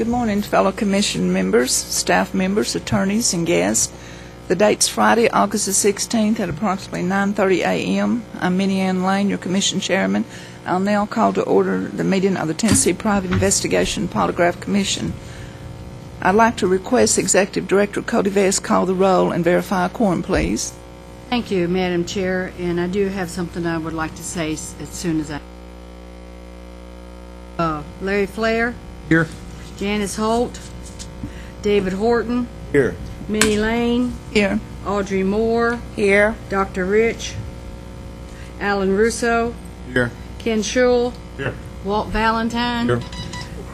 Good morning, fellow commission members, staff members, attorneys, and guests. The date's Friday, August the 16th at approximately 9:30 a.m. I'm Minnie Ann Lane, your commission chairman. I'll now call to order the meeting of the Tennessee Private Investigation Polygraph Commission. I'd like to request Executive Director Cody Vest call the roll and verify a quorum, please. Thank you, Madam Chair, and I do have something I would like to say as soon as I... Larry Flair. Here. Janice Holt. David Horton. Here. Minnie Lane. Here. Audrey Moore. Here. Dr. Rich. Alan Russo. Here. Ken Schul. Here. Walt Valentine. Here.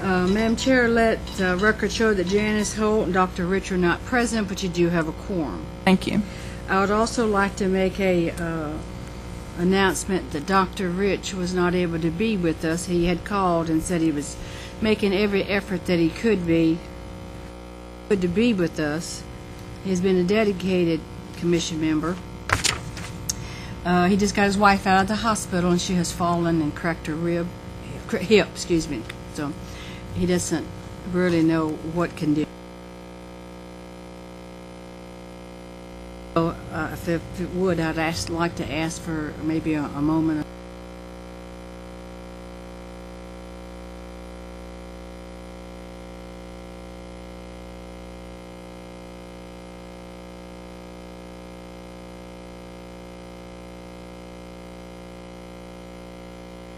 Madam Chair, let record show that Janice Holt and Dr. Rich are not present, but you do have a quorum. Thank you. I would also like to make a announcement that Dr. Rich was not able to be with us. He had called and said he was making every effort that he could to be with us. He's been a dedicated commission member. He just got his wife out of the hospital, and she has fallen and cracked her hip, excuse me. So he doesn't really know what can do. So if it would, I'd like to ask for maybe a moment.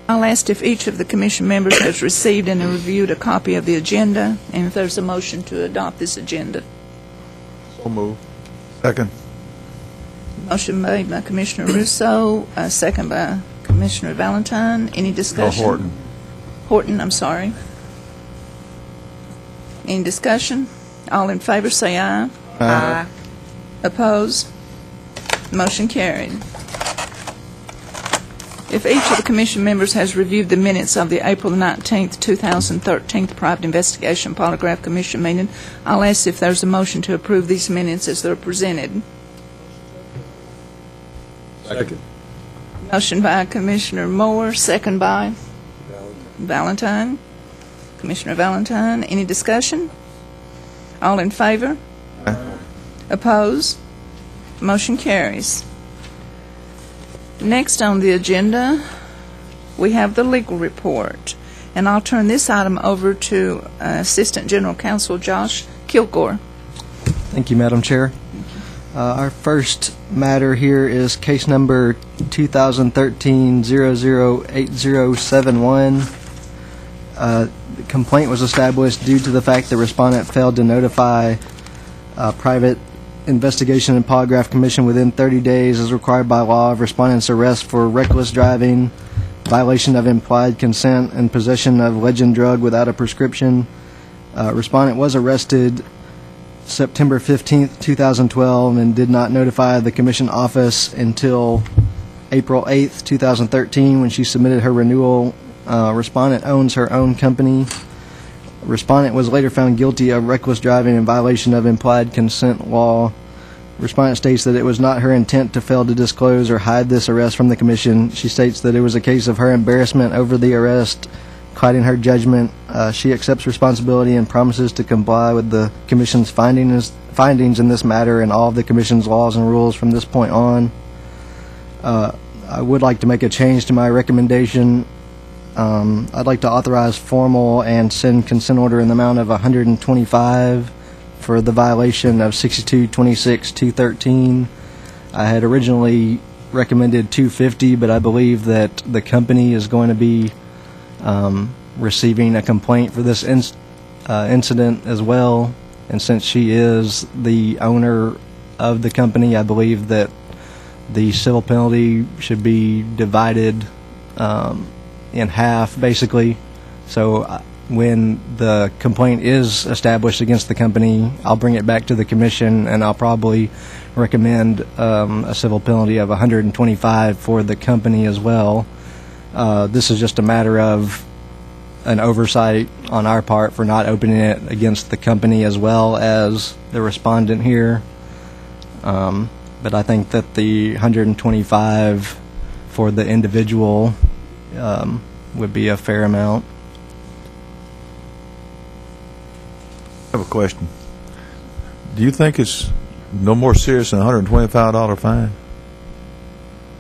I'll ask if each of the commission members has received and reviewed a copy of the agenda, and if there's a motion to adopt this agenda. So move. Second. Motion made by Commissioner Russo, second by Commissioner Valentine. Any discussion? Horton. Horton, I'm sorry. Any discussion? All in favor say aye. Aye. Opposed? Motion carried. If each of the commission members has reviewed the minutes of the April 19th, 2013 Private Investigation Polygraph Commission meeting, I'll ask if there's a motion to approve these minutes as they're presented. Second. Motion by Commissioner Moore, second by Valentine. Commissioner Valentine, any discussion? All in favor? Aye. Opposed? Motion carries. Next on the agenda, we have the legal report, and I'll turn this item over to Assistant General Counsel Josh Kilgore. Thank you, Madam Chair. Our first matter here is case number 2013-008071. The complaint was established due to the fact the respondent failed to notify private investigation and polygraph commission within 30 days as required by law of respondent's arrest for reckless driving, violation of implied consent, and possession of legend drug without a prescription. Respondent was arrested September 15th, 2012 and did not notify the commission office until April 8th, 2013 when she submitted her renewal. Respondent owns her own company. Respondent was later found guilty of reckless driving in violation of implied consent law. Respondent states that it was not her intent to fail to disclose or hide this arrest from the commission. She states that it was a case of her embarrassment over the arrest, clouding her judgment. She accepts responsibility and promises to comply with the commission's findings in this matter and all of the commission's laws and rules from this point on. I would like to make a change to my recommendation. I'd like to authorize formal and send consent order in the amount of $125 for the violation of 6226-213. I had originally recommended $250, but I believe that the company is going to be receiving a complaint for this incident as well. And since she is the owner of the company, I believe that the civil penalty should be divided in half, basically. So when the complaint is established against the company, I'll bring it back to the commission, and I'll probably recommend a civil penalty of $125 for the company as well. This is just a matter of an oversight on our part for not opening it against the company as well as the respondent here. But I think that the $125 for the individual would be a fair amount. I have a question. Do you think it's no more serious than a $125 fine?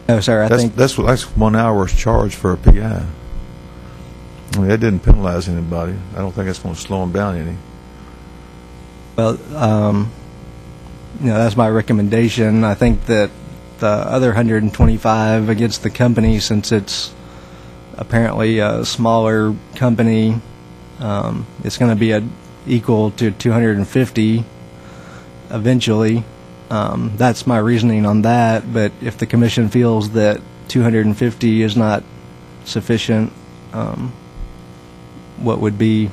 No, sir. That's 1 hour's charge for a PI. I mean, that didn't penalize anybody. I don't think that's going to slow them down any. Well, that's my recommendation. I think that the other 125 against the company, since it's apparently a smaller company, it's going to be equal to 250 eventually. That's my reasoning on that. But if the commission feels that 250 is not sufficient, what would be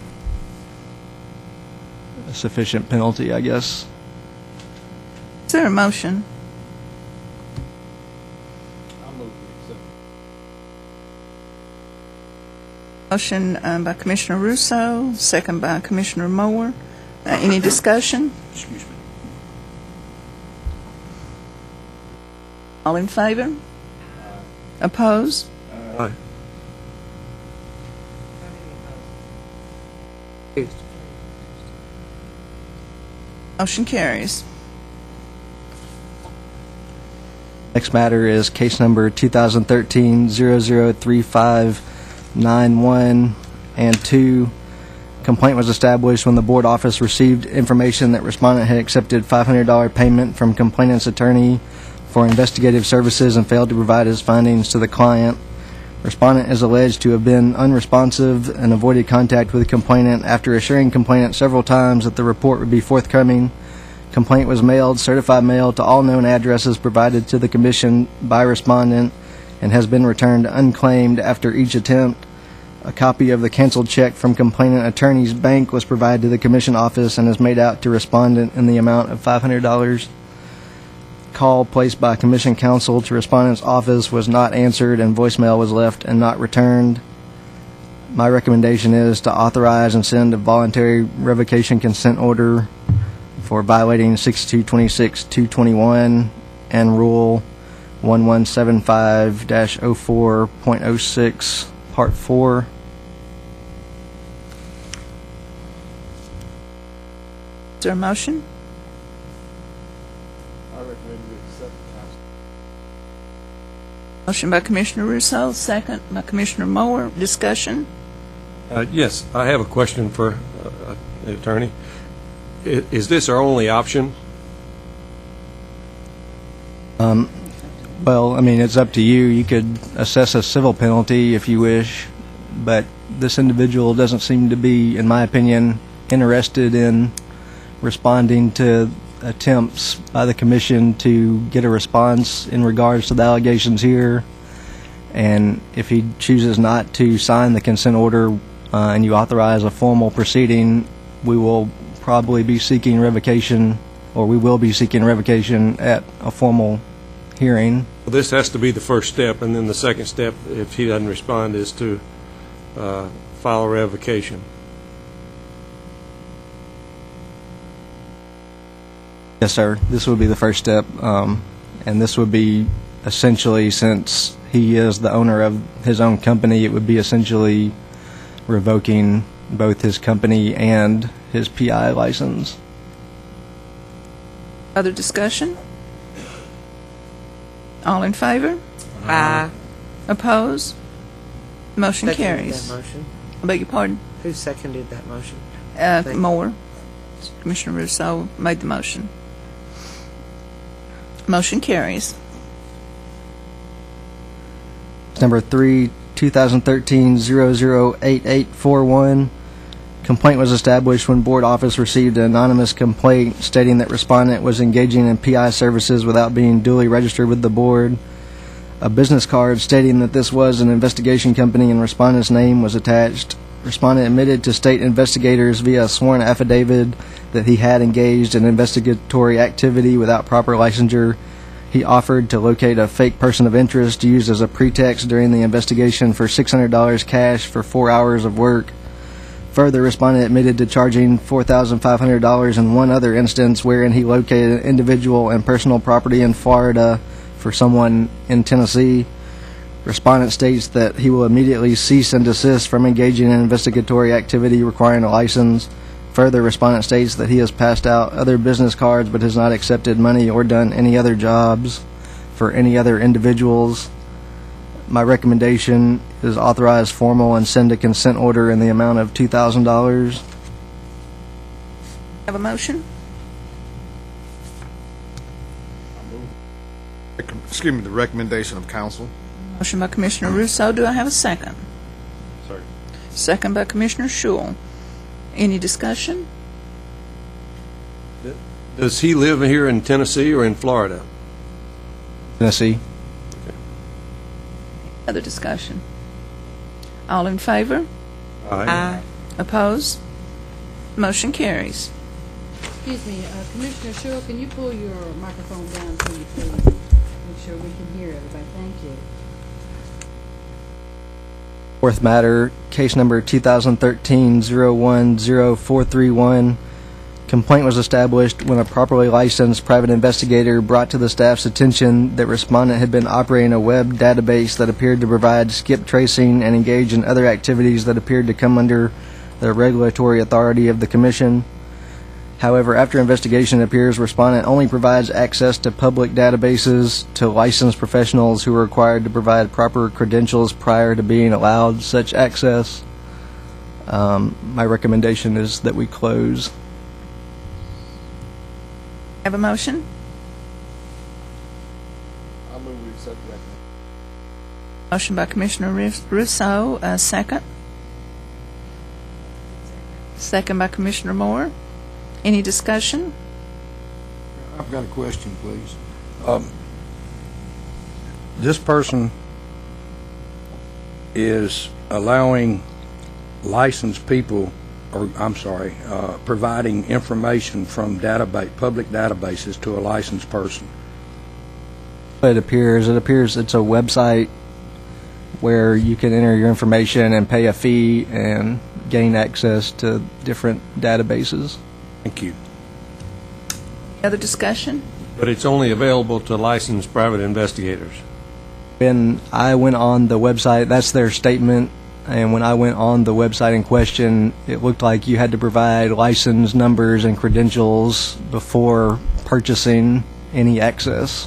a sufficient penalty, I guess? Is there a motion? Motion by Commissioner Russo, second by Commissioner Moore. Any discussion? Excuse me. All in favor? Oppose? Aye. Motion carries. Next matter is case number 2013-003591 and 2. Complaint was established when the board office received information that respondent had accepted $500 payment from complainant's attorney for investigative services and failed to provide his findings to the client. Respondent is alleged to have been unresponsive and avoided contact with the complainant after assuring complainant several times that the report would be forthcoming. Complaint was mailed, certified mail, to all known addresses provided to the commission by respondent and has been returned unclaimed after each attempt. A copy of the canceled check from complainant attorney's bank was provided to the commission office and is made out to respondent in the amount of $500. Call placed by commission counsel to respondent's office was not answered and voicemail was left and not returned. My recommendation is to authorize and send a voluntary revocation consent order for violating 6226-221 and Rule 1175-04.06, Part 4. Is there a motion? I recommend we accept the counsel. Motion by Commissioner Russo, second by Commissioner Moore. Discussion? Yes, I have a question for the attorney. Is this our only option? Well, I mean, it's up to you. You could assess a civil penalty if you wish, but this individual doesn't seem to be, in my opinion, interested in responding to attempts by the commission to get a response in regards to the allegations here. And if he chooses not to sign the consent order and you authorize a formal proceeding, we will probably be seeking revocation, or we will be seeking revocation at a formal hearing. Well, this has to be the first step, and then the second step, if he doesn't respond, is to file a revocation. Yes, sir. This would be the first step, and this would be essentially, since he is the owner of his own company, it would be essentially revoking both his company and his PI license. Other discussion? All in favor? Aye. Oppose? Motion Seconded carries. that motion. I beg your pardon? Who seconded that motion? Thank you. Moore. Commissioner Russo made the motion. Motion carries. Number 3, 2013-008841. Complaint was established when board office received an anonymous complaint stating that respondent was engaging in PI services without being duly registered with the board. A business card stating that this was an investigation company and respondent's name was attached. Respondent admitted to state investigators via a sworn affidavit that he had engaged in investigatory activity without proper licensure. He offered to locate a fake person of interest used as a pretext during the investigation for $600 cash for 4 hours of work. Further, respondent admitted to charging $4,500 in one other instance wherein he located an individual and personal property in Florida for someone in Tennessee. Respondent states that he will immediately cease and desist from engaging in investigatory activity requiring a license. Further, respondent states that he has passed out other business cards but has not accepted money or done any other jobs for any other individuals. My recommendation is authorize formal and send a consent order in the amount of $2,000. Have a motion? Excuse me, the recommendation of council. Motion by Commissioner Russo. Do I have a second? Sorry. Second by Commissioner Shule. Any discussion? Does he live here in Tennessee or in Florida? Tennessee. Other discussion? All in favor? Aye. Opposed? Motion carries. Excuse me, Commissioner Sherrill, can you pull your microphone down, please? Make sure we can hear everybody. Thank you. Fourth matter, case number 2013-010431. Complaint was established when a properly licensed private investigator brought to the staff's attention that respondent had been operating a web database that appeared to provide skip tracing and engage in other activities that appeared to come under the regulatory authority of the Commission. However, after investigation, it appears respondent only provides access to public databases to licensed professionals who are required to provide proper credentials prior to being allowed such access. My recommendation is that we close. Have a motion? I move we accept the recommendation. Motion by Commissioner Russo. Second? Second by Commissioner Moore. Any discussion? I've got a question, please. This person is allowing licensed people, or providing information from public databases to a licensed person. It appears it's a website where you can enter your information and pay a fee and gain access to different databases. Thank you. Other discussion? But it's only available to licensed private investigators. When I went on the website, that's their statement, and when I went on the website in question, it looked like you had to provide license numbers and credentials before purchasing any access.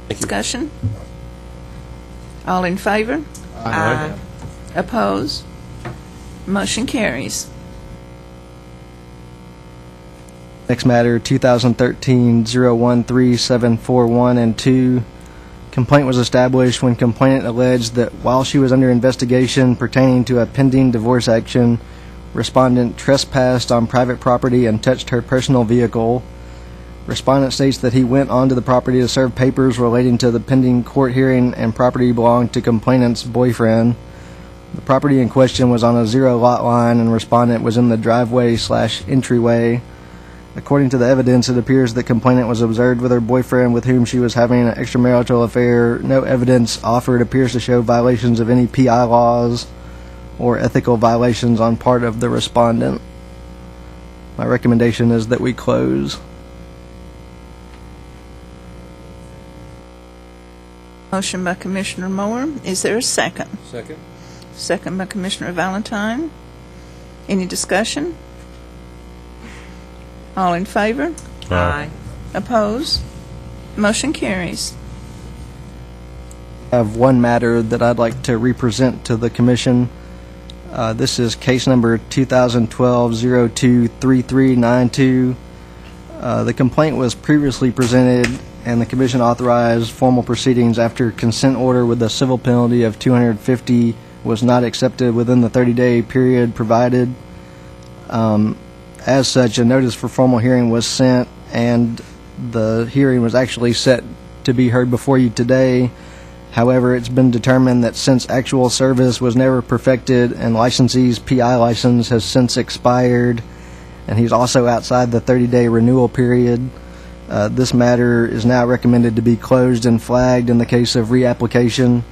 Discussion? All in favor? Aye. Opposed? Motion carries. Next matter, 2013-013741 and 2. Complaint was established when complainant alleged that while she was under investigation pertaining to a pending divorce action, respondent trespassed on private property and touched her personal vehicle. Respondent states that he went onto the property to serve papers relating to the pending court hearing and property belonged to complainant's boyfriend. The property in question was on a zero lot line and respondent was in the driveway/entryway. According to the evidence, it appears that complainant was observed with her boyfriend with whom she was having an extramarital affair. No evidence offered appears to show violations of any PI laws or ethical violations on part of the respondent. My recommendation is that we close. Motion by Commissioner Moore. Is there a second? Second. Second by Commissioner Valentine. Any discussion? All in favor? Aye. Opposed? Motion carries. I have one matter that I'd like to represent to the Commission. This is case number 2012-023392. The complaint was previously presented and the Commission authorized formal proceedings after consent order with a civil penalty of $250 was not accepted within the 30-day period provided. As such, a notice for formal hearing was sent, and the hearing was actually set to be heard before you today. However, it's been determined that since actual service was never perfected and licensee's PI license has since expired, and he's also outside the 30-day renewal period, this matter is now recommended to be closed and flagged in the case of reapplication.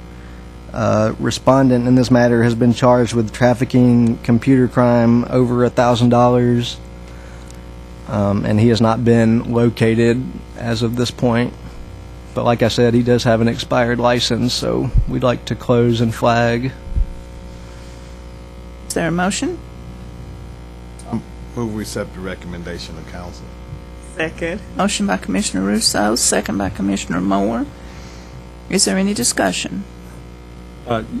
Respondent in this matter has been charged with trafficking, computer crime over $1,000, and he has not been located as of this point. But like I said, he does have an expired license, so we'd like to close and flag. Is there a motion? Move we accept the recommendation of council. Second. Motion by Commissioner Russo, second by Commissioner Moore. Is there any discussion?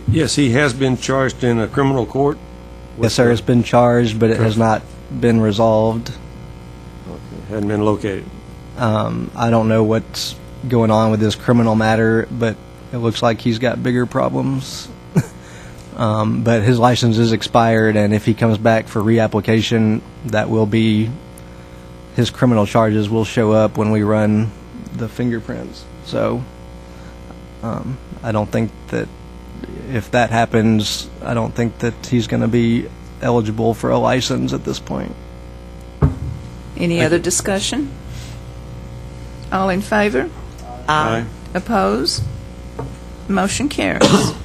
Yes, he has been charged in a criminal court. Yes, sir, it's been charged, but it has not been resolved. Hadn't been located. I don't know what's going on with this criminal matter, but it looks like he's got bigger problems. But his license is expired, and if he comes back for reapplication, that will be, his criminal charges will show up when we run the fingerprints. So I don't think that if that happens, I don't think that he's going to be eligible for a license at this point. Any other discussion? All in favor? Aye. Oppose? Motion carries.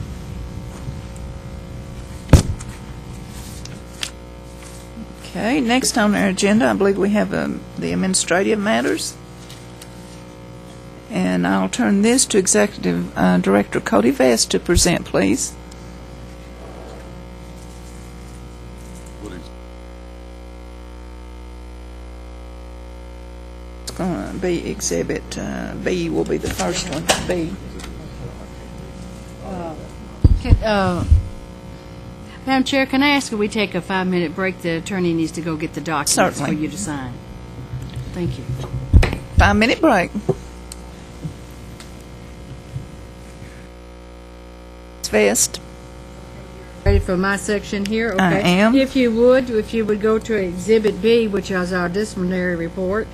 Okay, next on our agenda, I believe we have the administrative matters. And I'll turn this to Executive Director Cody Vest to present, please. It's going to be Exhibit B will be the first one. B. Madam Chair, can I ask if we take a 5-minute break? The attorney needs to go get the documents Certainly. for you to sign. Thank you. 5-minute break. Vest. Ready for my section here? Okay. I am. If you would go to Exhibit B, which is our disciplinary report,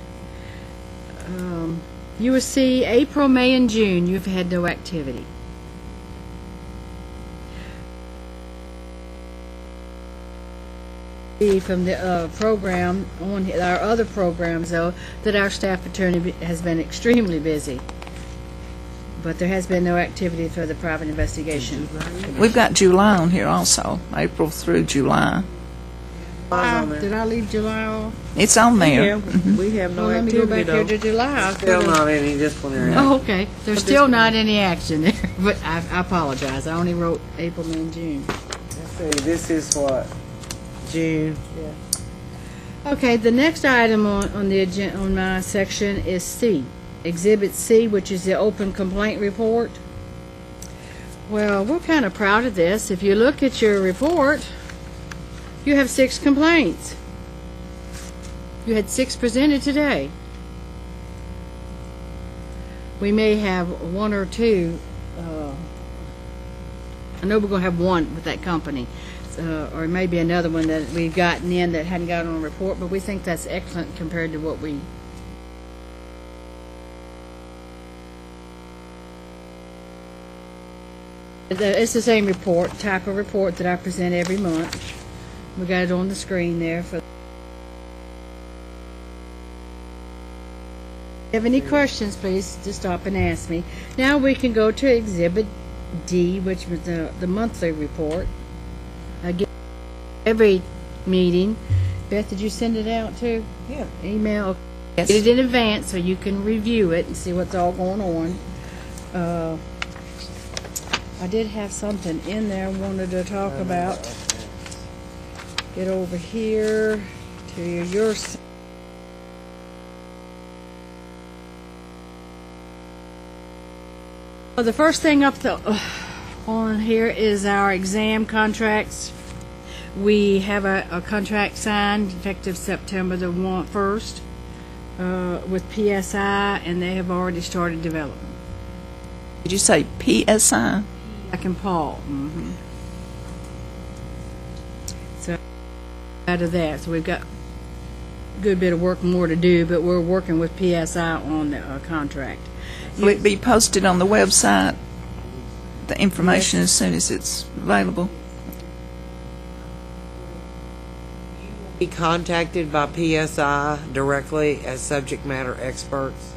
you will see April, May, and June you've had no activity. From the program on our other programs, though, that our staff attorney has been extremely busy. But there has been no activity for the private investigation. We've got July on here also, April through July. Did I leave July off? It's on there. Yeah, we have no Well, let me go activity back here though. to July. Still not any disciplinary. Oh, okay. There's still not any action there, but I apologize. I only wrote April, May, and June. Let's see, this is what? June. Okay, the next item on the agenda, on my section is C, Exhibit C, which is the open complaint report. Well, we're kind of proud of this. If you look at your report, you have 6 complaints. You had 6 presented today. We may have 1 or 2. I know we're going to have 1 with that company. Or maybe another one that we've gotten in that hadn't gotten on a report, but we think that's excellent compared to what we... It's the same report, type of report that I present every month. We got it on the screen there. If you have any questions, please just stop and ask me. Now we can go to Exhibit D, which was the monthly report. Again, every meeting. Beth, did you send it out too? Yeah. Email. Yes. Get it in advance so you can review it and see what's all going on. I did have something in there I wanted to talk about. Get over here to your... Well, the first thing up on here is our exam contracts. We have a contract signed effective September the 1st with PSI, and they have already started development. Did you say PSI? Jack and Paul. So out of that, so we've got a good bit of work more to do, but we're working with PSI on the contract. Will it be posted on the website, the information, as soon as it's available? Be contacted by PSI directly as subject matter experts.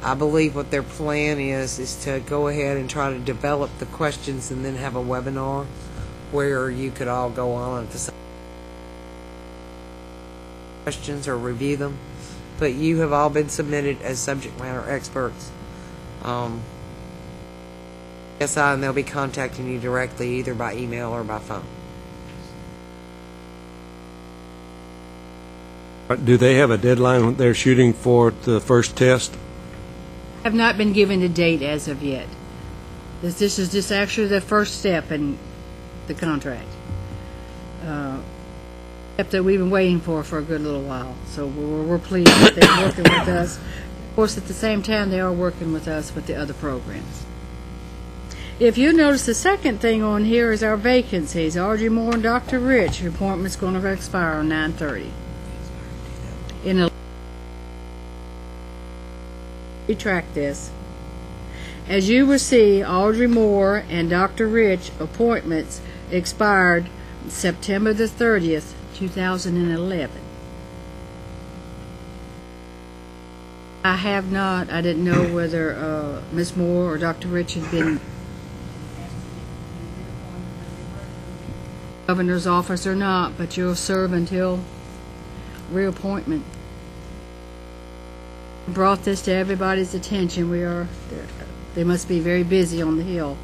I believe what their plan is to go ahead and try to develop the questions and then have a webinar where you could all go on at the same questions or review them. But you have all been submitted as subject matter experts. PSI, and they'll be contacting you directly either by email or by phone. Do they have a deadline when they're shooting for the first test? Have not been given a date as of yet. This is just actually the first step in the contract. Step that we've been waiting for a good little while. So we're pleased that they're working with us. Of course, at the same time, they are working with us with the other programs. If you notice, the second thing on here is our vacancies. Audrey Moore and Dr. Rich, your appointment's going to expire on 9/30. Retract this. As you will see, Audrey Moore and Dr. Rich appointments expired September the 30th, 2011. I didn't know whether Ms. Moore or Dr. Rich had been governor's office or not, but you'll serve until reappointment. Brought this to everybody's attention. They must be very busy on the Hill.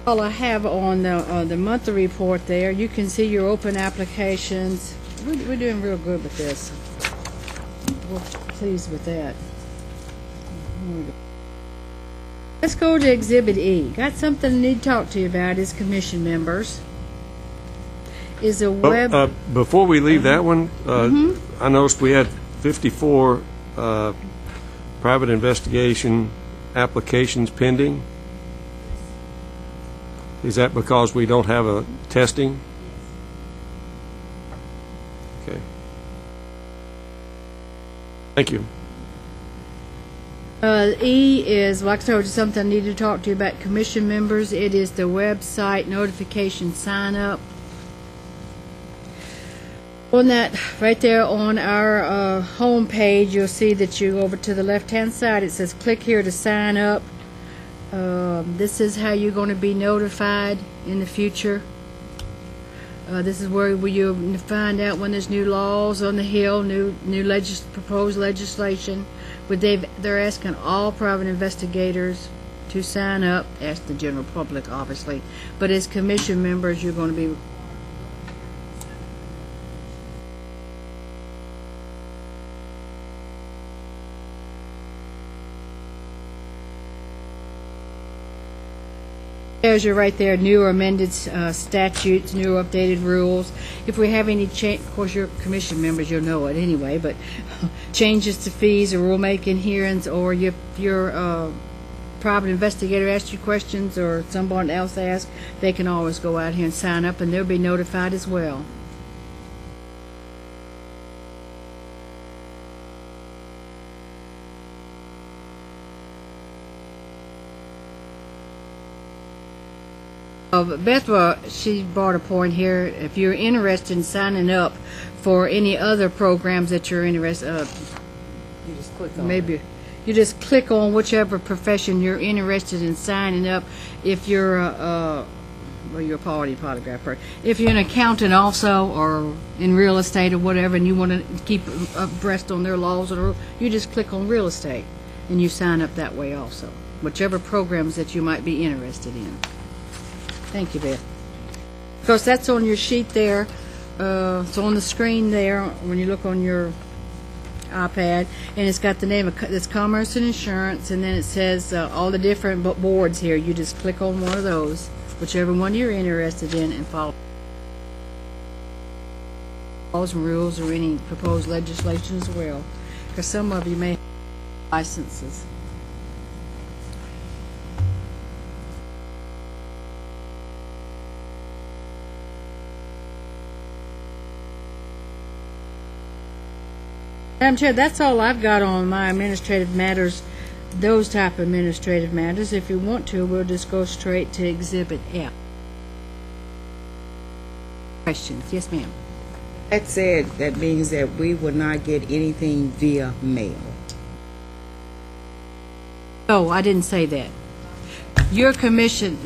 All I have on the monthly report there, you can see your open applications. We're doing real good with this. We're pleased with that. Let's go to Exhibit E. Got something I need to talk to you about as commission members. Is a web... Before we leave that one, I noticed we had 54 private investigation applications pending. Is that because we don't have a testing? Okay. Thank you. E is, like I told you, something I need to talk to you about commission members. It is the website notification sign up. On that, right there on our home page, you'll see that you go over to the left-hand side. It says click here to sign up. This is how you're going to be notified in the future. This is where you'll find out when there's new laws on the Hill, new proposed legislation. But they're asking all private investigators to sign up. Ask the general public, obviously. But as commission members, you're going to be there's your right there, new or amended statutes, new or updated rules. If we have any change, of course, you're commission members, you'll know it anyway, but changes to fees or rulemaking hearings, or if your private investigator asks you questions or someone else asks, they can always go out here and sign up, and they'll be notified as well. Beth, she brought a point here. If you're interested in signing up for any other programs that you're interested, You just click on maybe it. you just click on whichever profession you're interested in signing up. If you're well, you're a polygraph person. If you're an accountant also, or in real estate or whatever, and you want to keep abreast on their laws, or you just click on real estate, and you sign up that way also. Whichever programs that you might be interested in. Thank you, Beth. Of course, that's on your sheet there. It's on the screen there when you look on your iPad, and it's got the name of it's Commerce and Insurance, and then it says all the different boards here. You just click on one of those, whichever one you're interested in, and follow laws and rules or any proposed legislation as well, because some of you may have licenses. Madam Chair, that's all I've got on my administrative matters, those type of administrative matters. If you want to, we'll just go straight to Exhibit F. Questions? Yes, ma'am. That said, that means that we will not get anything via mail. Oh, I didn't say that. Your commission,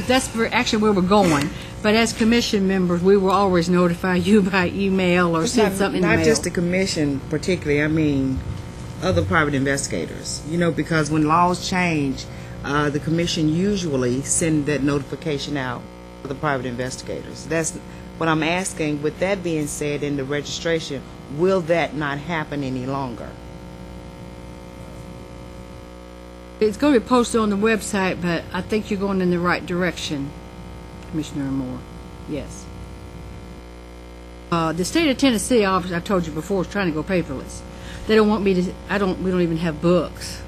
that's actually where we're going. But as commission members, we will always notify you by email or send something in the mail. Not just the commission particularly, I mean other private investigators. You know, because when laws change, the commission usually send that notification out to the private investigators. What I'm asking, with that being said in the registration, will that not happen any longer? It's going to be posted on the website, but I think you're going in the right direction, Commissioner Moore. Yes. The state of Tennessee, obviously, I told you before, is trying to go paperless. They don't want me to. We don't even have books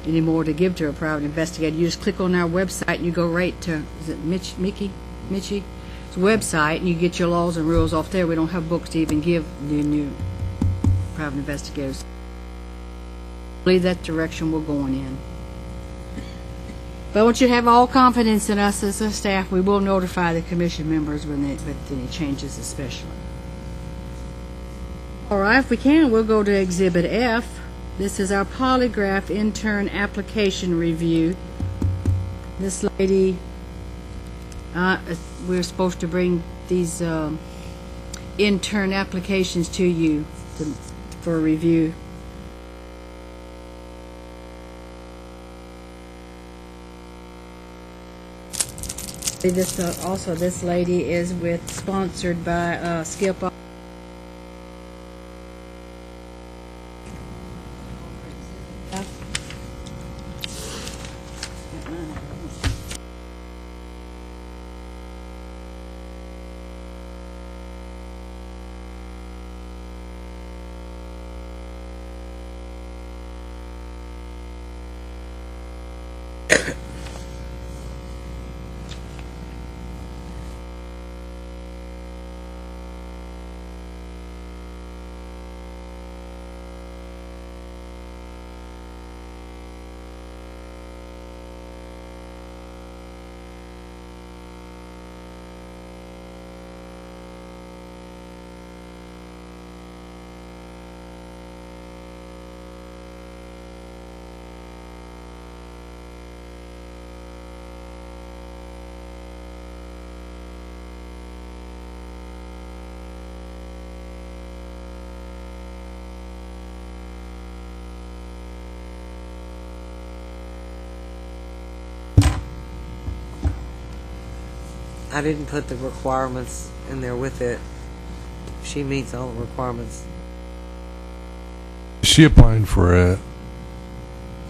anymore to give to a private investigator. You just click on our website and you go right to, is it Mitchie's website, and you get your laws and rules off there. We don't have books to even give the new private investigators. I believe that direction we're going in. But I want you to have all confidence in us as a staff. We will notify the commission members with any changes especially. All right, if we can, we'll go to Exhibit F. This is our polygraph intern application review. This lady, we're supposed to bring these intern applications to you for review. This lady is sponsored by Skip. I didn't put the requirements in there with it. She meets all the requirements. Is she applying for a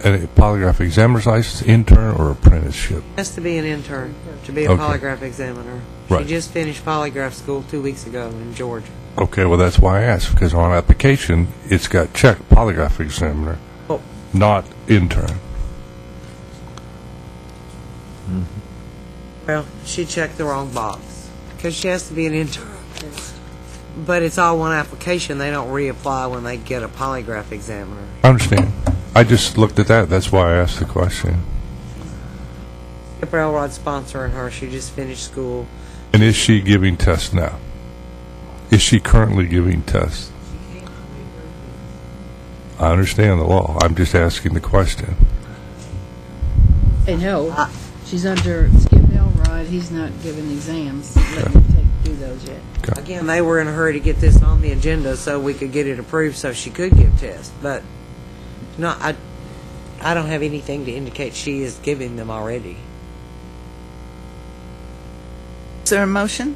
polygraph examiner's license, intern, or apprenticeship? Has to be an intern to be a Okay. polygraph examiner. Right. She just finished polygraph school 2 weeks ago in Georgia. Okay, well, that's why I asked, because on application, it's got checked polygraph examiner, Oh. not intern. Well, she checked the wrong box because she has to be an intern. But it's all one application. They don't reapply when they get a polygraph examiner. I understand. I just looked at that. That's why I asked the question. Skip Elrod's sponsoring her. She just finished school. And is she giving tests now? Is she currently giving tests? I understand the law. I'm just asking the question. Hey, no, she's under Skip Elrod. He's not giving exams. Let me do those yet. Again, they were in a hurry to get this on the agenda so we could get it approved so she could give tests. But no, I don't have anything to indicate she is giving them already. Is there a motion?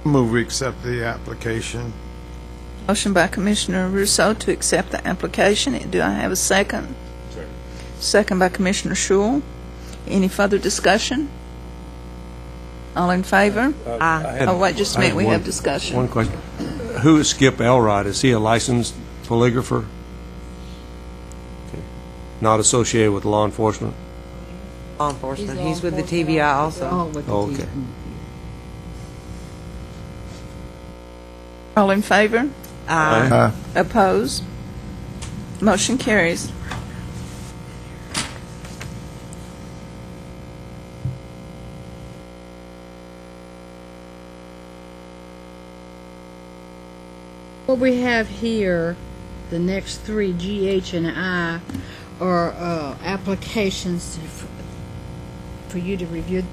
Move we accept the application. Motion by Commissioner Rousseau to accept the application. Do I have a second? Second by Commissioner Schul. Any further discussion? All in favor? Oh, wait just a minute. We have discussion. One question. Who is Skip Elrod? Is he a licensed polygrapher? Okay. Not associated with law enforcement? Law enforcement. He's with the TBI also. Oh, with the Oh, okay. All in favor? Aye. Opposed? Motion carries. What we have here, the next three, G, H, and I, are applications for you to review.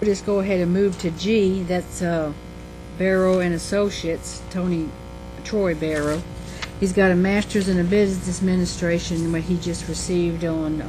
We'll just go ahead and move to G. That's Barrow and Associates, Tony Troy Barrow. He's got a master's in business administration, what he just received on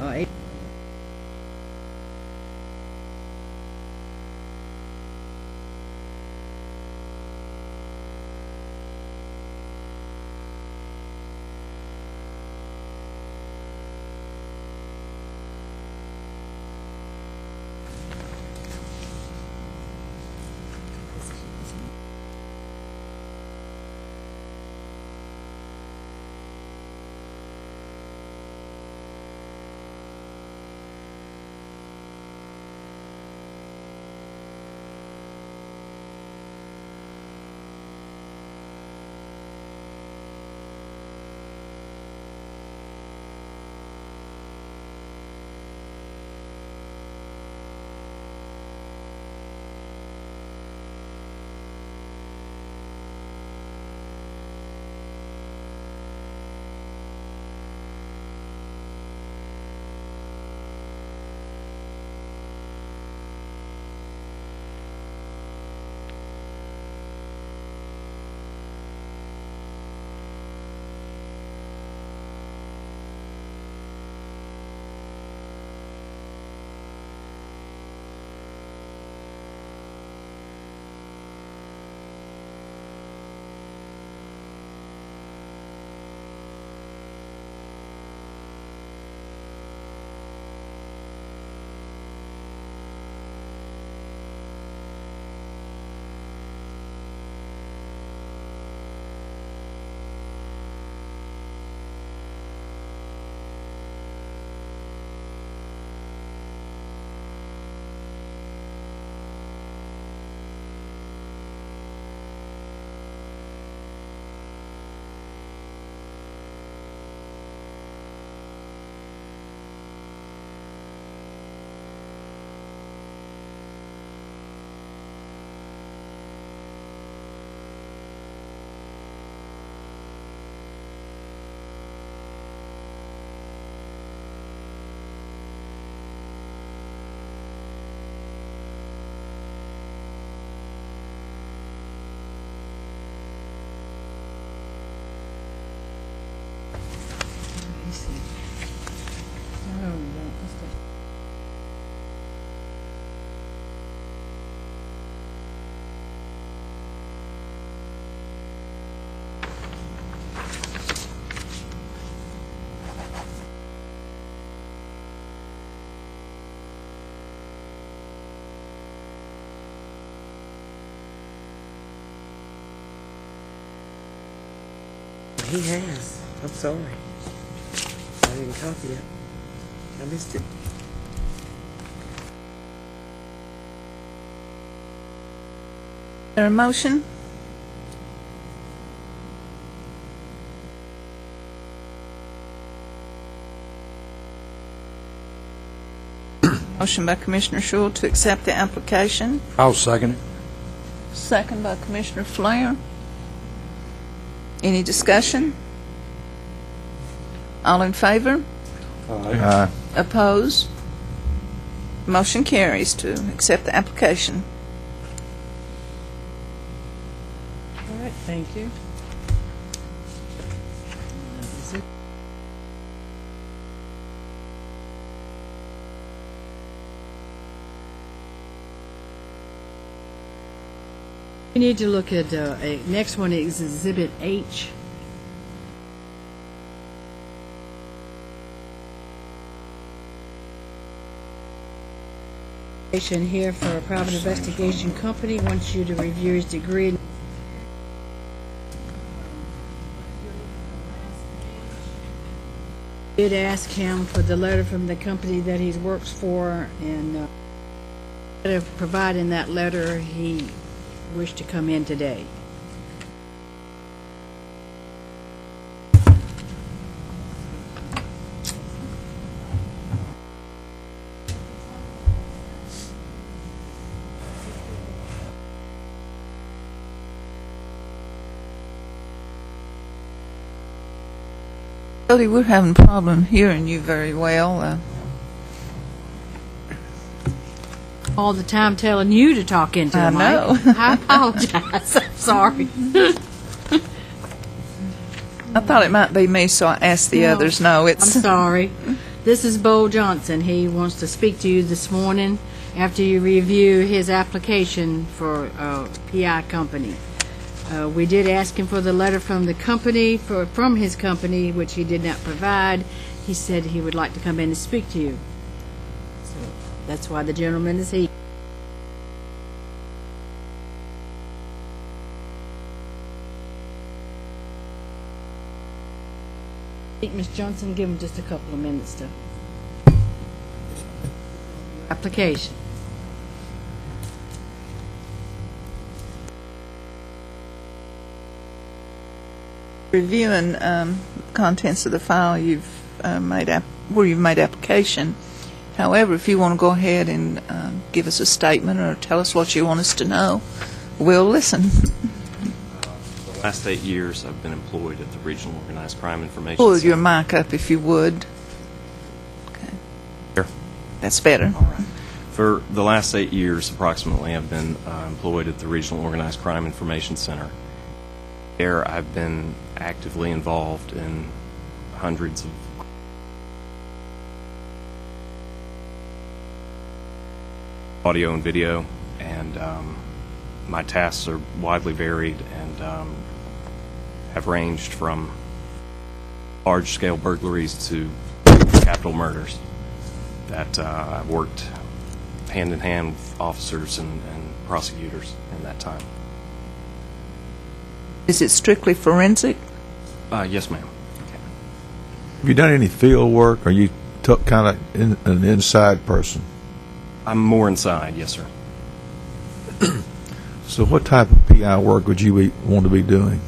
He has. I'm sorry. I didn't copy it. I missed it. There a motion? Motion by Commissioner Shule to accept the application. I'll second it. Second by Commissioner Flair. Any discussion? All in favor? Aye. Opposed? Motion carries to accept the application. All right, thank you. We need to look at next one is Exhibit H. Here for a private investigation company wants you to review his degree. Did ask him for the letter from the company that he works for, and instead of providing that letter, he wished to come in today. Cody, we're having a problem hearing you very well. All the time telling you to talk into the I mic. know. I apologize. I'm sorry. I thought it might be me, so I asked the No, others. No, it's... I'm sorry. This is Bo Johnson. He wants to speak to you this morning after you review his application for PI company. We did ask him for the letter from the company, from his company, which he did not provide. He said he would like to come in and speak to you. So that's why the gentleman is here. Ms. Johnson, give him just a couple of minutes to application. Reviewing contents of the file you've where you've made application. However, if you want to go ahead and give us a statement or tell us what you want us to know, we'll listen. The last 8 years, I've been employed at the Regional Organized Crime Information Pull Center. your mic up if you would. Okay. Here. That's better. All right. For the last 8 years, approximately, I've been employed at the Regional Organized Crime Information Center. There, I've been actively involved in hundreds of audio and video, and my tasks are widely varied and have ranged from large-scale burglaries to capital murders that I've worked hand-in-hand with officers and prosecutors in that time. Is it strictly forensic? Yes, ma'am. Have you done any field work, or you kind of an inside person? I'm more inside, yes, sir. So what type of PI work would you want to be doing?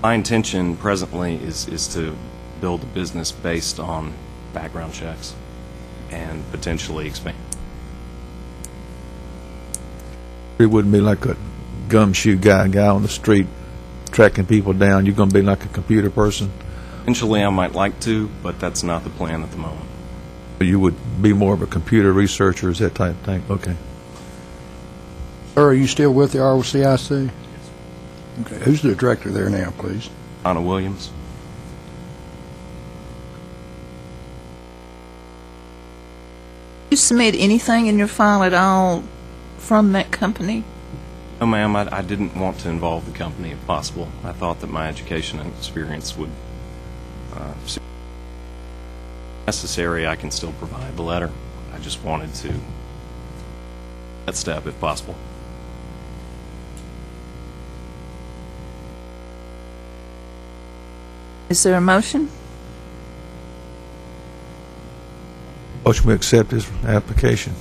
My intention presently is to build a business based on background checks and potentially expand. It wouldn't be like a gumshoe guy on the street tracking people down. You're going to be like a computer person? Eventually I might like to, but that's not the plan at the moment. You would be more of a computer researcher, is that type of thing? Okay. Sir, are you still with the ROCIC? Okay. Who's the director there now, please? Anna Williams. You submit anything in your file at all from that company? No, ma'am, I didn't want to involve the company if possible. I thought that my education and experience would if necessary, I can still provide the letter. I just wanted to that step if possible. Is there a motion? Motion to accept his application.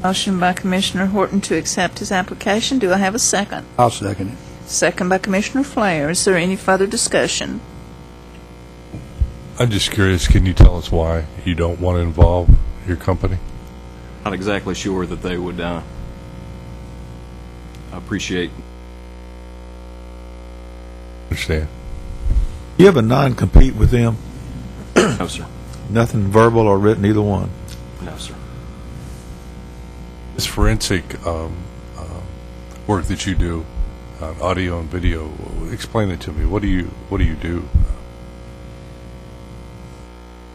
Motion by Commissioner Horton to accept his application. Do I have a second? I'll second it. Second by Commissioner Flair. Is there any further discussion? I'm just curious, can you tell us why you don't want to involve your company? Not exactly sure that they would appreciate. Understand? You have a non-compete with them? No, sir. Nothing verbal or written, either one? No, sir. This forensic work that you do, audio and video, explain it to me. What do you do?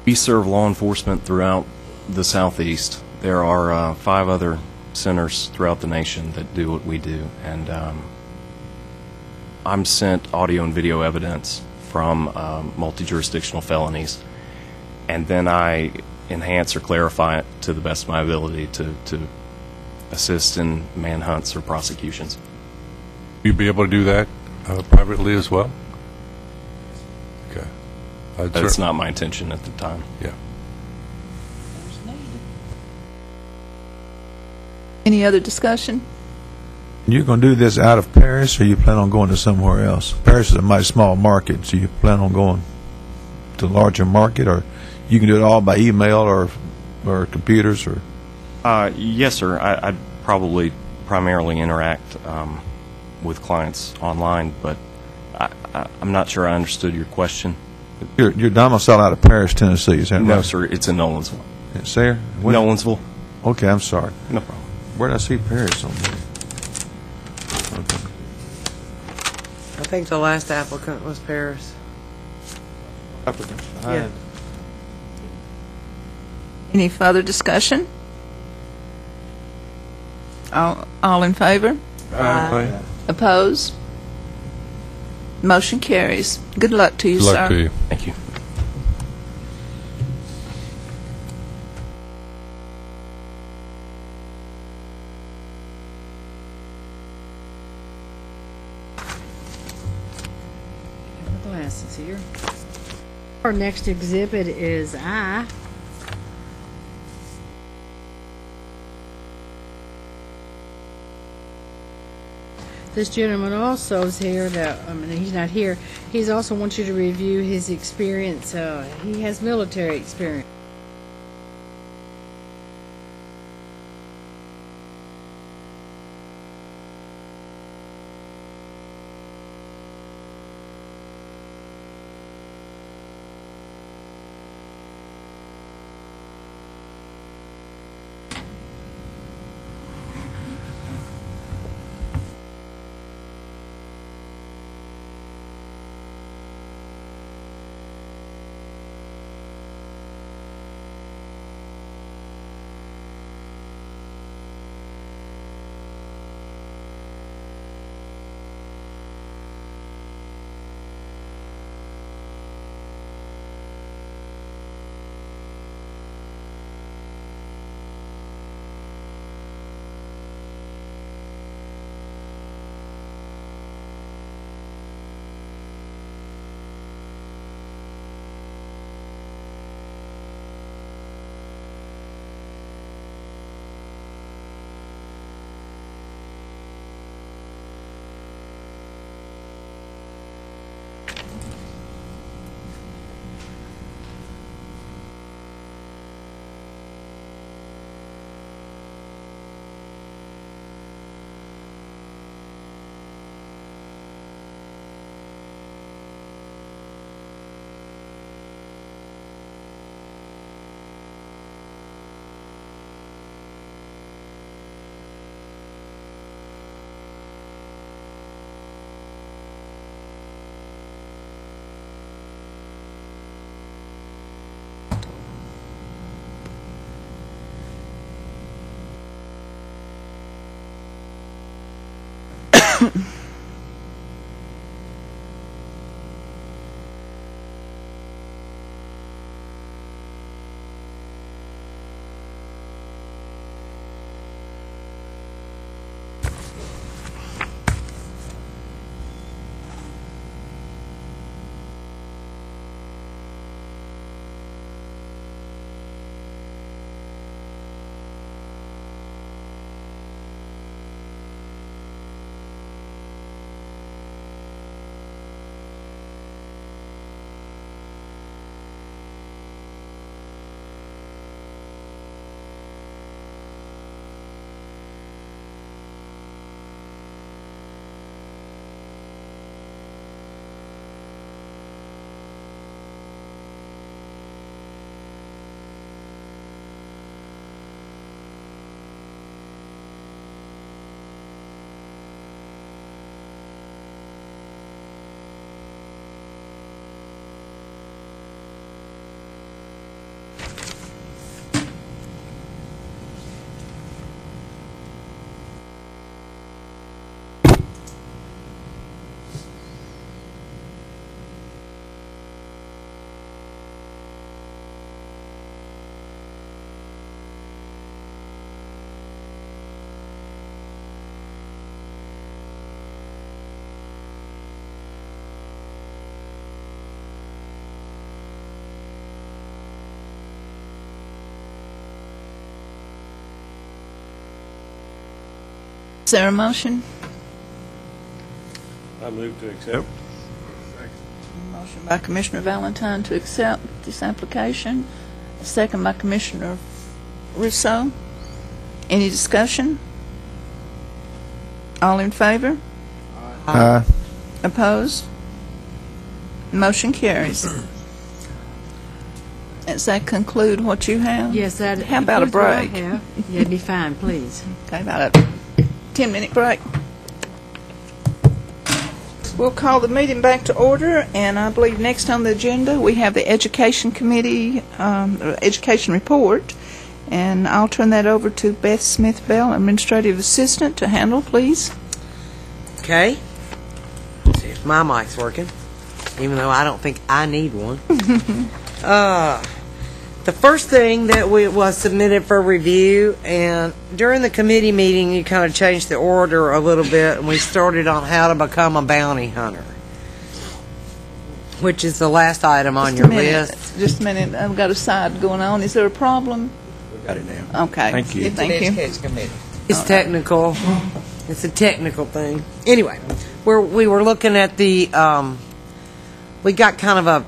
We serve law enforcement throughout the Southeast. There are 5 other centers throughout the nation that do what we do, and I'm sent audio and video evidence from multi-jurisdictional felonies, and then I enhance or clarify it to the best of my ability to assist in manhunts or prosecutions. You be able to do that privately as well? Okay. That's not my intention at the time. Yeah. Any other discussion? You're going to do this out of Paris, or you plan on going to somewhere else? Paris is a mighty small market, so you plan on going to a larger market, or you can do it all by email or computers, or? Yes, sir. I'd probably primarily interact with clients online, but I'm not sure I understood your question. Your domicile out of Paris, Tennessee, is that right? No, sir. It's in Nolensville. It's there? Nolensville. Okay, I'm sorry. No problem. Where did I see Paris on there? Okay. I think the last applicant was Paris. Applicants Yeah. behind. Any further discussion? All in favor? Aye. Opposed? Motion carries. Good luck to you, Good sir. luck to you. Thank you. Have my glasses here. Our next exhibit is I. This gentleman also is here. He's not here. He's also wants you to review his experience. He has military experience. Is there a motion? I move to accept. Motion by Commissioner Valentine to accept this application. A second by Commissioner Rousseau. Any discussion? All in favor? Aye. Opposed? Motion carries. Does that conclude what you have? Yes, that. How about a here's what I break? have. Yeah, it'd be fine, please. Okay, about a 10-minute break. We'll call the meeting back to order, and I believe next on the agenda we have the Education Committee, Education Report, and I'll turn that over to Beth Smith-Bell, Administrative Assistant, to handle, please. Okay. Let's see if my mic's working, even though I don't think I need one. The first thing that was submitted for review, and during the committee meeting, you kind of changed the order a little bit, and we started on how to become a bounty hunter, which is the last item on your list. Just a minute. I've got a side going on. Is there a problem? Got it now. Okay. Thank you. Thank you. Education Committee. It's technical. It's a technical thing. Anyway, we were looking at the, we got kind of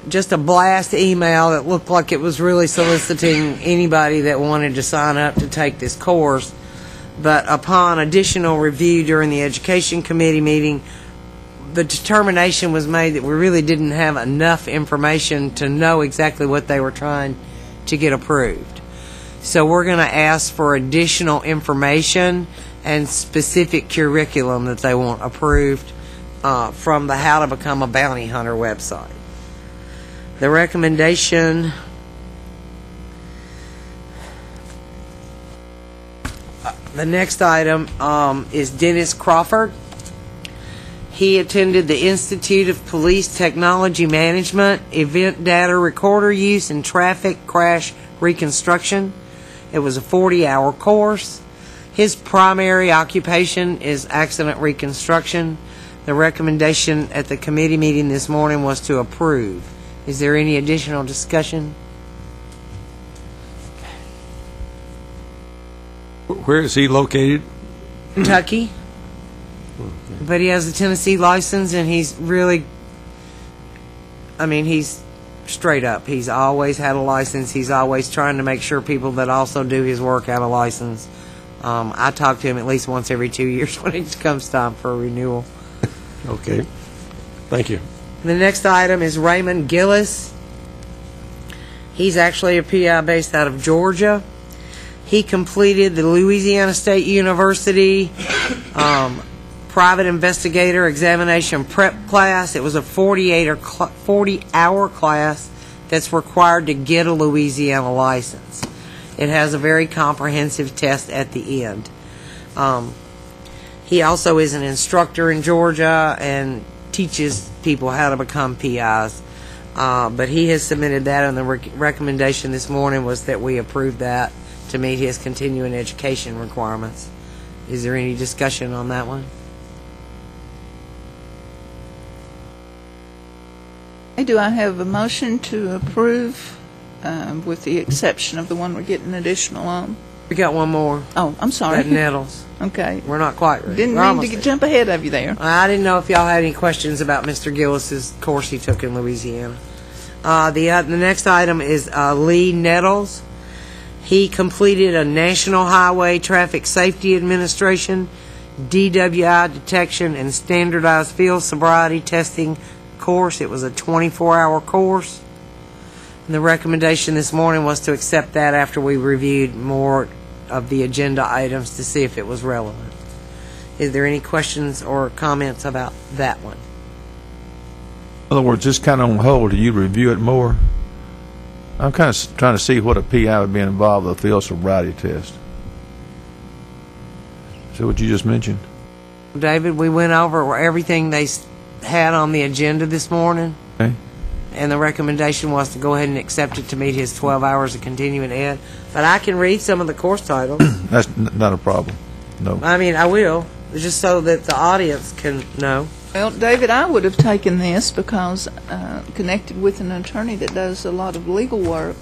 just a blast email that looked like it was really soliciting anybody that wanted to sign up to take this course. But upon additional review during the Education Committee meeting, the determination was made that we really didn't have enough information to know exactly what they were trying to get approved. So we're going to ask for additional information and specific curriculum that they want approved from the How to Become a Bounty Hunter website. The recommendation the next item is Dennis Crawford. He attended the Institute of Police Technology Management, Event Data Recorder Use, and Traffic Crash Reconstruction. It was a 40-hour course. His primary occupation is accident reconstruction. The recommendation at the committee meeting this morning was to approve. Is there any additional discussion? Where is he located? Kentucky. But he has a Tennessee license, and he's really, he's straight up. He's always had a license. He's always trying to make sure people that also do his work have a license. I talk to him at least once every 2 years when it comes time for a renewal. Okay. Thank you. The next item is Raymond Gillis. He's actually a PI based out of Georgia. He completed the Louisiana State University private investigator examination prep class. It was a 40-hour class that's required to get a Louisiana license. It has a very comprehensive test at the end. He also is an instructor in Georgia and teaches people how to become PIs. But he has submitted that, and the recommendation this morning was that we approve that to meet his continuing education requirements. Is there any discussion on that one? Do I have a motion to approve with the exception of the one we're getting additional on? We got one more. Oh, I'm sorry. At Nettles. Okay. We're not quite ready. Didn't mean to jump ahead of you there. I didn't know if y'all had any questions about Mr. Gillis's course he took in Louisiana. The next item is Lee Nettles. He completed a National Highway Traffic Safety Administration, DWI detection, and standardized field sobriety testing course. It was a 24-hour course. And the recommendation this morning was to accept that after we reviewed more of the agenda items to see if it was relevant. Is there any questions or comments about that one? In other words, just kind of on hold, do you review it more? I'm kind of trying to see what a PI would be involved with a field sobriety test. Is that what you just mentioned? David, we went over everything they had on the agenda this morning. Okay. And the recommendation was to go ahead and accept it to meet his 12 hours of continuing ed. But I can read some of the course titles. That's not a problem. No. I will, just so that the audience can know. Well, David, I would have taken this because connected with an attorney that does a lot of legal work,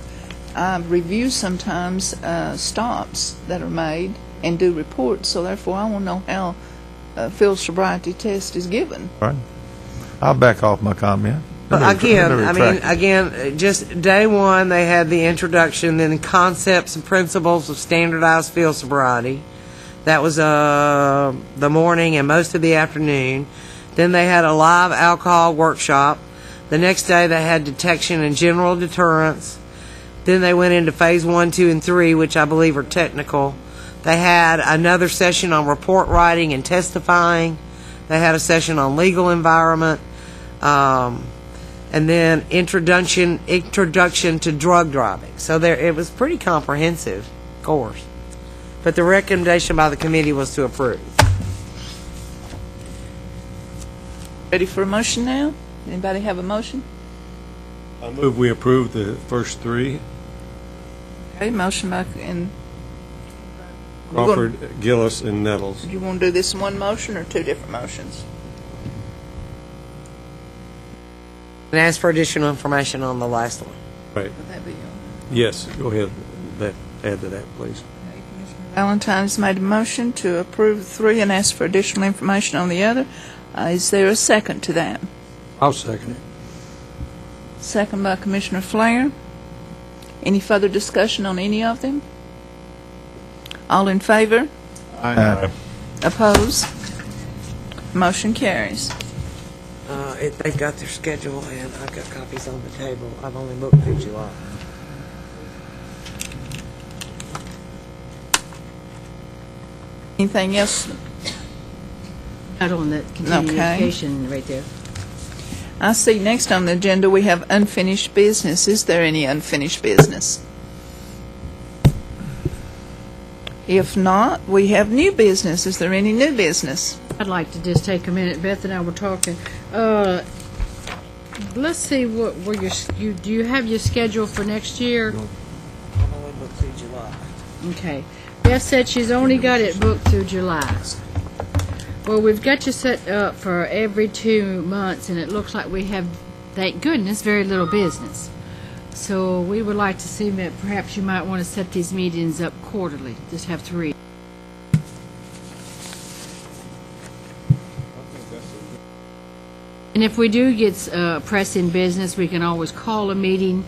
I review sometimes stops that are made and do reports, so therefore I want to know how a field sobriety test is given. Right. I'll back off my comment. Again, just day one, they had the introduction, then concepts and principles of standardized field sobriety. That was the morning and most of the afternoon. Then they had a live alcohol workshop. The next day they had detection and general deterrence. Then they went into phase 1, 2, and 3, which I believe are technical. They had another session on report writing and testifying. They had a session on legal environment, and then introduction to drug driving. So it was pretty comprehensive course. But the recommendation by the committee was to approve. Ready for a motion now? Anybody have a motion? I move we approve the first three. Okay, motion by, and Crawford, Gillis, and Nettles. do you want to do this in one motion or two different motions? And ask for additional information on the last one. Right. Would that be Yes, go ahead. Add to that, please. Valentine has made a motion to approve the three and ask for additional information on the other. Is there a second to that? I'll second it. Second by Commissioner Flair. Any further discussion on any of them? All in favor? Aye. Opposed? Motion carries. They've got their schedule, and I've got copies on the table. I've only booked through July. Anything else? Out on that continuing education right there. I see next on the agenda we have unfinished business. Is there any unfinished business? If not, we have new business. Is there any new business? I'd like to just take a minute. Beth and I were talking. Let's see where do you have your schedule for next year? I've only booked through July. Okay. Beth said she's only got it booked through July. Well, we've got you set up for every 2 months, and it looks like we have, thank goodness, very little business. So we would like to see that perhaps you might want to set these meetings up quarterly. Just have 3. And if we do get pressing business, we can always call a meeting.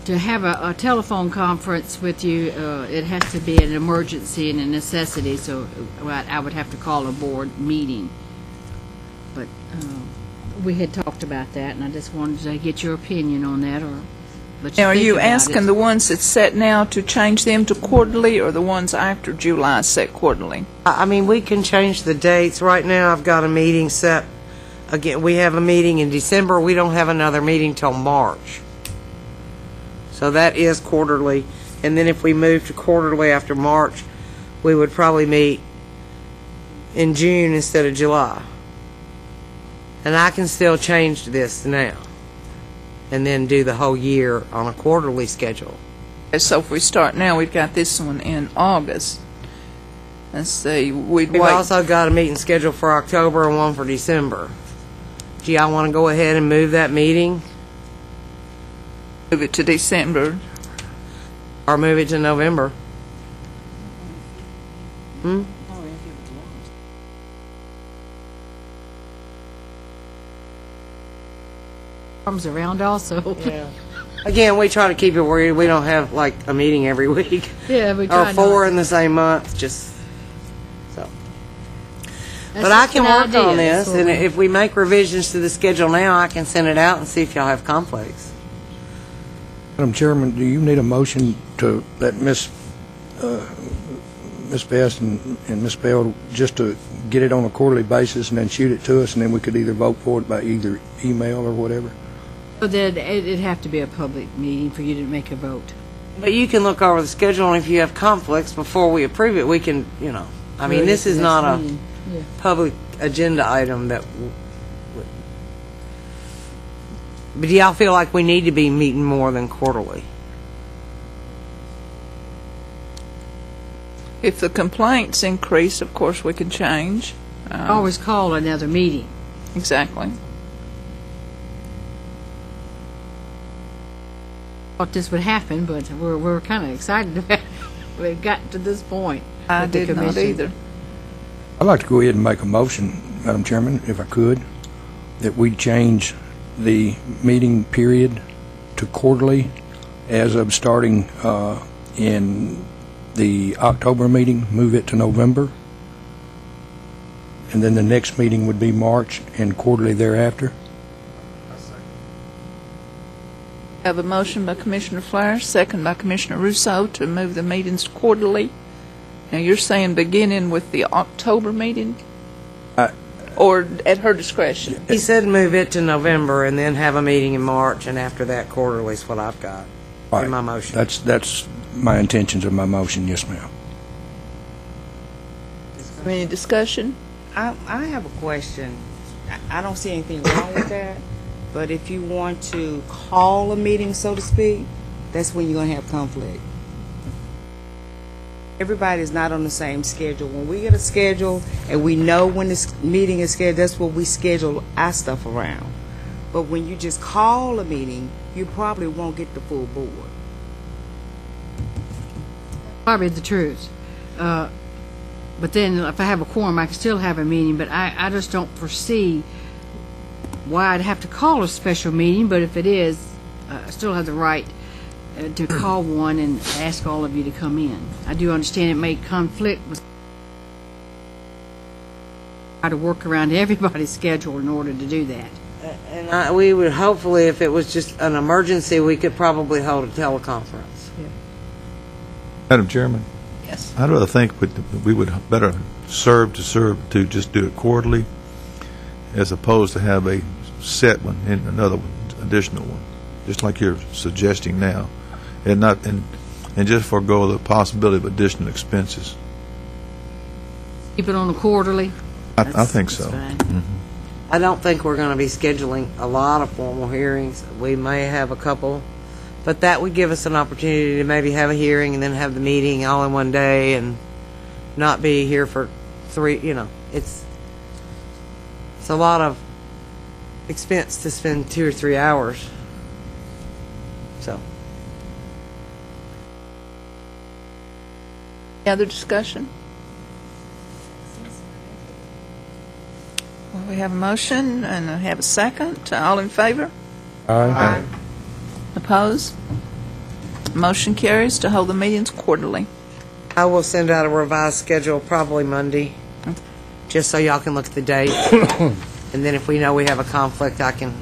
To have a telephone conference with you, it has to be an emergency and a necessity, so I would have to call a board meeting. But we had talked about that, and I just wanted to get your opinion on that. Now, are you asking the ones that's set now to change them to quarterly, or the ones after July set quarterly? I mean, we can change the dates. Right now, I've got a meeting set. Again, we have a meeting in December. We don't have another meeting till March. So that is quarterly. And then if we move to quarterly after March, we would probably meet in June instead of July. And I can still change this now and then do the whole year on a quarterly schedule. So if we start now, we've got this one in August. Let's see, We've also got a meeting scheduled for October and one for December. Do y'all want to go ahead and move that meeting? Move it to December. Or move it to November? Arms around also. Yeah. Again, we try to keep it where we don't have like a meeting every week. Yeah, we try or 4 not. in the same month, just so. That's But I just can an work idea. on this, That's and what we- if we make revisions to the schedule now, I can send it out and see if y'all have conflicts. Madam Chairman, do you need a motion to let Miss Best and Miss Bell just to get it on a quarterly basis and then shoot it to us, and then we could either vote for it by either email or whatever? But then it'd have to be a public meeting for you to make a vote. But you can look over the schedule, and if you have conflicts before we approve it, we can, I mean, this is not a Yeah. public agenda item that. But do y'all feel like we need to be meeting more than quarterly? If the complaints increase, of course, we can change. Always call another meeting. Exactly. Thought this would happen, but we're kind of excited about it. We've gotten to this point. I with the did not commission. either. I'd like to go ahead and make a motion, Madam Chairman, if I could, that we change the meeting period to quarterly as of starting in the October meeting, move it to November, and then the next meeting would be March and quarterly thereafter. Have a motion by Commissioner Flair, second by Commissioner Rousseau to move the meetings quarterly. Now, you're saying beginning with the October meeting? Or at her discretion? He said move it to November and then have a meeting in March, and after that quarterly is what I've got Right. in my motion. That's my intentions of my motion, yes, ma'am. Any discussion? I have a question. I don't see anything wrong with that, but if you want to call a meeting, so to speak, that's when you're going to have conflict. Everybody's not on the same schedule. When we get a schedule and we know when this meeting is scheduled, that's what we schedule our stuff around. But when you just call a meeting, you probably won't get the full board. Probably the truth. But then if I have a quorum, I can still have a meeting, but I just don't foresee why I'd have to call a special meeting, but if it is, I still have the right to call one and ask all of you to come in. I do understand it may conflict with how to work around everybody's schedule in order to do that. And we would hopefully, if it was just an emergency, we could probably hold a teleconference. Madam Chairman, Yes. I'd rather think we would better serve to just do it quarterly as opposed to have a set one and another one, additional one, just like you're suggesting now, and just forego the possibility of additional expenses. Keep it on the quarterly. I think so. That's fine. I don't think we're going to be scheduling a lot of formal hearings. We may have a couple, but that would give us an opportunity to maybe have a hearing and then have the meeting all in one day and not be here for three, it's a lot of expense to spend 2 or 3 hours. So, Any other discussion? Well, we have a motion and I have a second. All in favor? Aye. Opposed? Motion carries to hold the meetings quarterly. I will send out a revised schedule probably Monday, just so y'all can look at the date. And then if we know we have a conflict, I can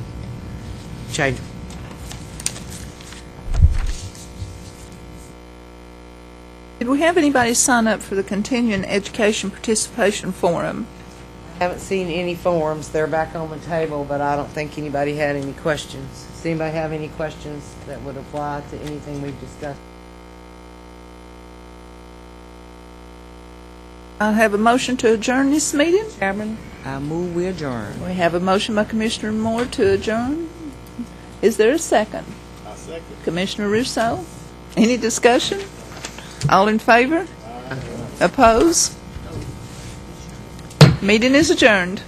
change it. Did we have anybody sign up for the Continuing Education Participation Forum? Haven't seen any forms. They're back on the table, but I don't think anybody had any questions. Does anybody have any questions that would apply to anything we've discussed? I have a motion to adjourn this meeting. Chairman, I move we adjourn. We have a motion by Commissioner Moore to adjourn. Is there a second? I second. Commissioner Russo? Any discussion? All in favor? Oppose? Meeting is adjourned.